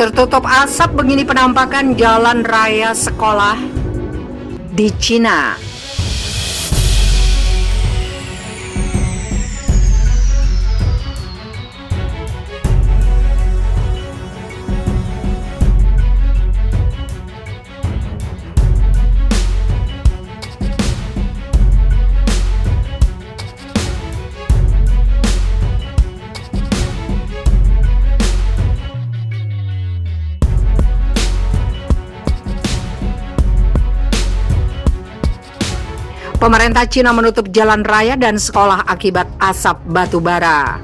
Tertutup asap begini penampakan jalan raya sekolah di Cina. Pemerintah Cina menutup jalan raya dan sekolah akibat asap batu bara.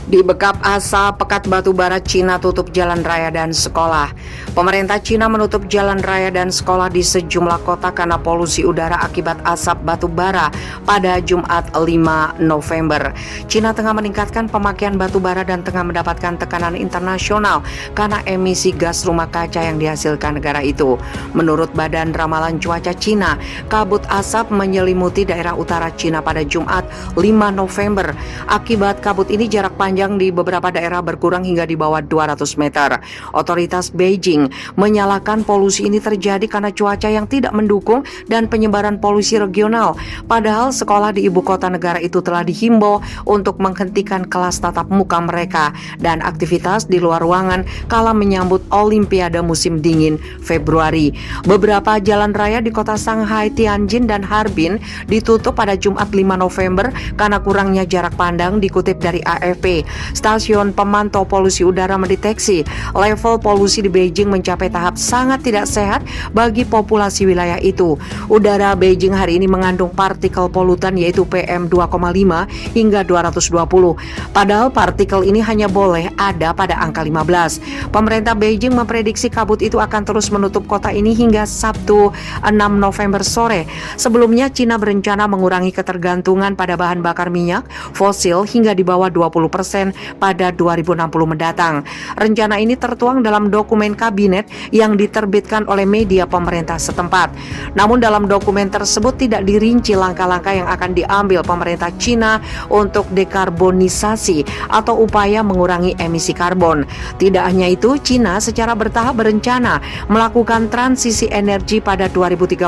Di bekap asap pekat batu bara, Cina tutup jalan raya dan sekolah. Pemerintah Cina menutup jalan raya dan sekolah di sejumlah kota karena polusi udara akibat asap batu bara pada Jumat 5 November. Cina tengah meningkatkan pemakaian batu bara dan tengah mendapatkan tekanan internasional karena emisi gas rumah kaca yang dihasilkan negara itu. Menurut Badan Ramalan Cuaca Cina, kabut asap menyelimuti daerah utara Cina pada Jumat 5 November. Akibat kabut ini jarak panjang di beberapa daerah berkurang hingga di bawah 200 meter. Otoritas Beijing menyalahkan polusi ini terjadi karena cuaca yang tidak mendukung dan penyebaran polusi regional. Padahal sekolah di ibu kota negara itu telah dihimbau untuk menghentikan kelas tatap muka mereka dan aktivitas di luar ruangan kala menyambut Olimpiade musim dingin Februari. Beberapa jalan raya di kota Shanghai, Tianjin, dan Harbin ditutup pada Jumat 5 November karena kurangnya jarak pandang. Dikutip dari AFP, stasiun pemantau polusi udara mendeteksi level polusi di Beijing mencapai tahap sangat tidak sehat bagi populasi wilayah itu. Udara Beijing hari ini mengandung partikel polutan yaitu PM2,5 hingga 220. Padahal partikel ini hanya boleh ada pada angka 15. Pemerintah Beijing memprediksi kabut itu akan terus menutup kota ini hingga Sabtu 6 November sore. Sebelumnya Cina berencana mengurangi ketergantungan pada bahan bakar minyak fosil hingga di bawah 20% pada 2060 mendatang. Rencana ini tertuang dalam dokumen kabinet yang diterbitkan oleh media pemerintah setempat. Namun dalam dokumen tersebut tidak dirinci langkah-langkah yang akan diambil pemerintah Cina untuk dekarbonisasi atau upaya mengurangi emisi karbon. Tidak hanya itu, Cina secara bertahap berencana melakukan transisi energi pada 2030.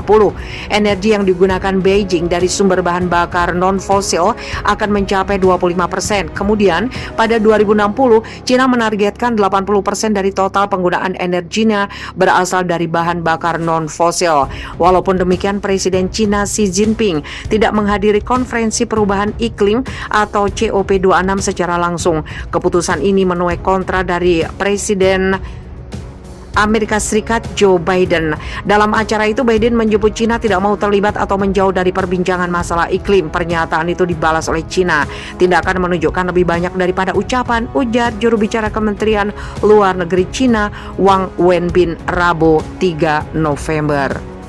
Energi yang digunakan Beijing dari sumber bahan bakar non-fosil akan mencapai 25%. Kemudian pada 2060, Cina menargetkan 80% dari total penggunaan energinya berasal dari bahan bakar non-fosil. Walaupun demikian, Presiden Cina Xi Jinping tidak menghadiri konferensi perubahan iklim atau COP26 secara langsung. Keputusan ini menuai kontra dari Presiden Amerika Serikat Joe Biden. Dalam acara itu, Biden menyebut Cina tidak mau terlibat atau menjauh dari perbincangan masalah iklim. Pernyataan itu dibalas oleh Cina. Tindakan menunjukkan lebih banyak daripada ucapan, ujar juru bicara Kementerian Luar Negeri Cina Wang Wenbin Rabu 3 November.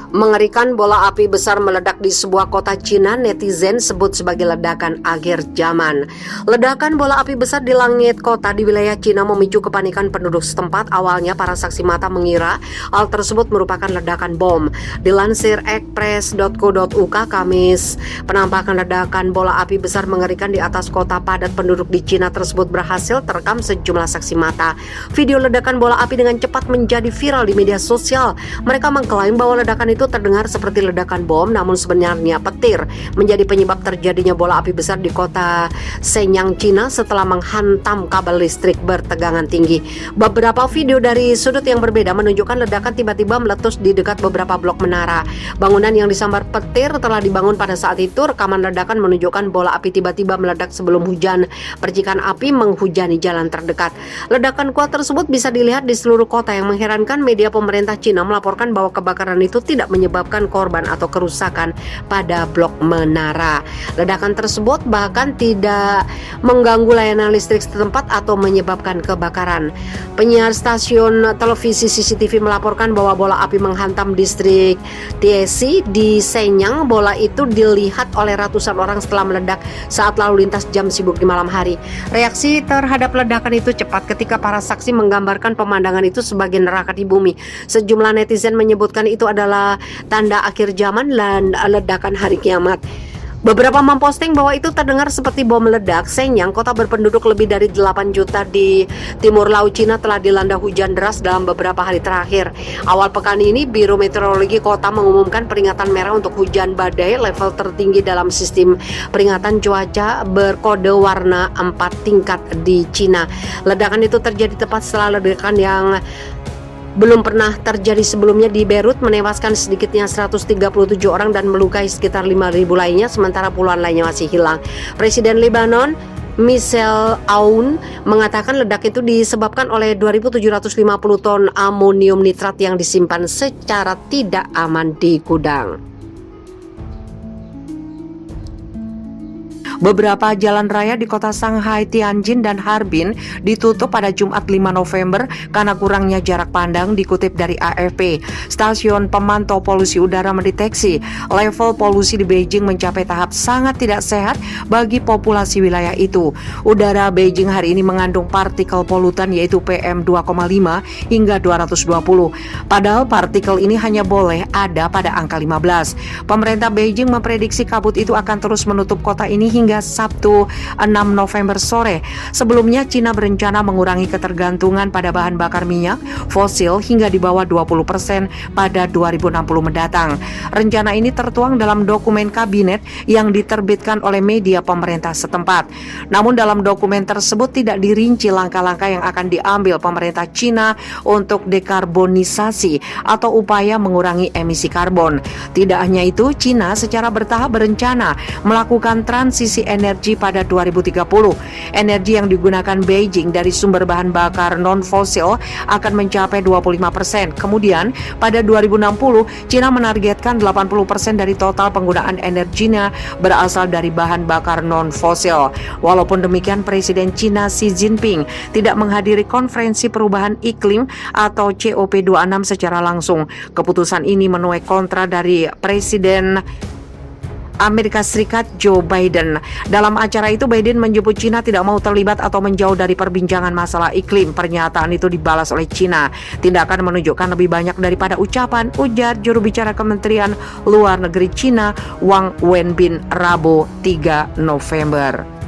Mengerikan, bola api besar meledak di sebuah kota Cina, netizen sebut sebagai ledakan akhir zaman. Ledakan bola api besar di langit kota di wilayah Cina memicu kepanikan penduduk setempat. Awalnya para saksi mata mengira hal tersebut merupakan ledakan bom. Dilansir express.co.uk Kamis, penampakan ledakan bola api besar mengerikan di atas kota padat penduduk di Cina tersebut berhasil terekam sejumlah saksi mata. Video ledakan bola api dengan cepat menjadi viral di media sosial. Mereka mengklaim bahwa ledakan itu terdengar seperti ledakan bom, namun sebenarnya petir menjadi penyebab terjadinya bola api besar di kota Shenyang, Cina setelah menghantam kabel listrik bertegangan tinggi. Beberapa video dari sudut yang berbeda menunjukkan ledakan tiba-tiba meletus di dekat beberapa blok menara. Bangunan yang disambar petir telah dibangun pada saat itu. Rekaman ledakan menunjukkan bola api tiba-tiba meledak sebelum hujan. Percikan api menghujani jalan terdekat. Ledakan kuat tersebut bisa dilihat di seluruh kota. Yang mengherankan, media pemerintah Cina melaporkan bahwa kebakaran itu tidak tidak menyebabkan korban atau kerusakan pada blok menara. Ledakan tersebut bahkan tidak mengganggu layanan listrik setempat atau menyebabkan kebakaran. Penyiar stasiun televisi CCTV melaporkan bahwa bola api menghantam distrik TSC di Shenyang. Bola itu dilihat oleh ratusan orang setelah meledak saat lalu lintas jam sibuk di malam hari. Reaksi terhadap ledakan itu cepat ketika para saksi menggambarkan pemandangan itu sebagai neraka di bumi. Sejumlah netizen menyebutkan itu adalah tanda akhir zaman dan ledakan hari kiamat. Beberapa memposting bahwa itu terdengar seperti bom meledak. Shenyang, kota berpenduduk lebih dari 8 juta di timur laut Cina, telah dilanda hujan deras dalam beberapa hari terakhir. Awal pekan ini, Biro Meteorologi Kota mengumumkan peringatan merah untuk hujan badai, level tertinggi dalam sistem peringatan cuaca berkode warna 4 tingkat di Cina. Ledakan itu terjadi tepat setelah ledakan yang belum pernah terjadi sebelumnya di Beirut menewaskan sedikitnya 137 orang dan melukai sekitar 5.000 lainnya, sementara puluhan lainnya masih hilang. Presiden Lebanon Michel Aoun mengatakan ledak itu disebabkan oleh 2.750 ton amonium nitrat yang disimpan secara tidak aman di gudang. Beberapa jalan raya di kota Shanghai, Tianjin, dan Harbin ditutup pada Jumat 5 November karena kurangnya jarak pandang, dikutip dari AFP. Stasiun pemantau polusi udara mendeteksi level polusi di Beijing mencapai tahap sangat tidak sehat bagi populasi wilayah itu. Udara Beijing hari ini mengandung partikel polutan yaitu PM2,5 hingga 220. Padahal partikel ini hanya boleh ada pada angka 15. Pemerintah Beijing memprediksi kabut itu akan terus menutup kota ini hingga Sabtu 6 November sore. Sebelumnya Cina berencana mengurangi ketergantungan pada bahan bakar minyak fosil hingga di bawah 20% pada 2060 mendatang. Rencana ini tertuang dalam dokumen kabinet yang diterbitkan oleh media pemerintah setempat. Namun dalam dokumen tersebut tidak dirinci langkah-langkah yang akan diambil pemerintah Cina untuk dekarbonisasi atau upaya mengurangi emisi karbon. Tidak hanya itu, Cina secara bertahap berencana melakukan transisi energi pada 2030. Energi yang digunakan Beijing dari sumber bahan bakar non-fosil akan mencapai 25%. Kemudian pada 2060, Cina menargetkan 80% dari total penggunaan energinya berasal dari bahan bakar non-fosil. Walaupun demikian, Presiden Cina Xi Jinping tidak menghadiri konferensi perubahan iklim atau COP26 secara langsung. Keputusan ini menuai kontra dari Presiden Amerika Serikat Joe Biden. Dalam acara itu, Biden menyebut Cina tidak mau terlibat atau menjauh dari perbincangan masalah iklim. Pernyataan itu dibalas oleh Cina. Tindakan menunjukkan lebih banyak daripada ucapan, ujar juru bicara Kementerian Luar Negeri Cina Wang Wenbin Rabu 3 November.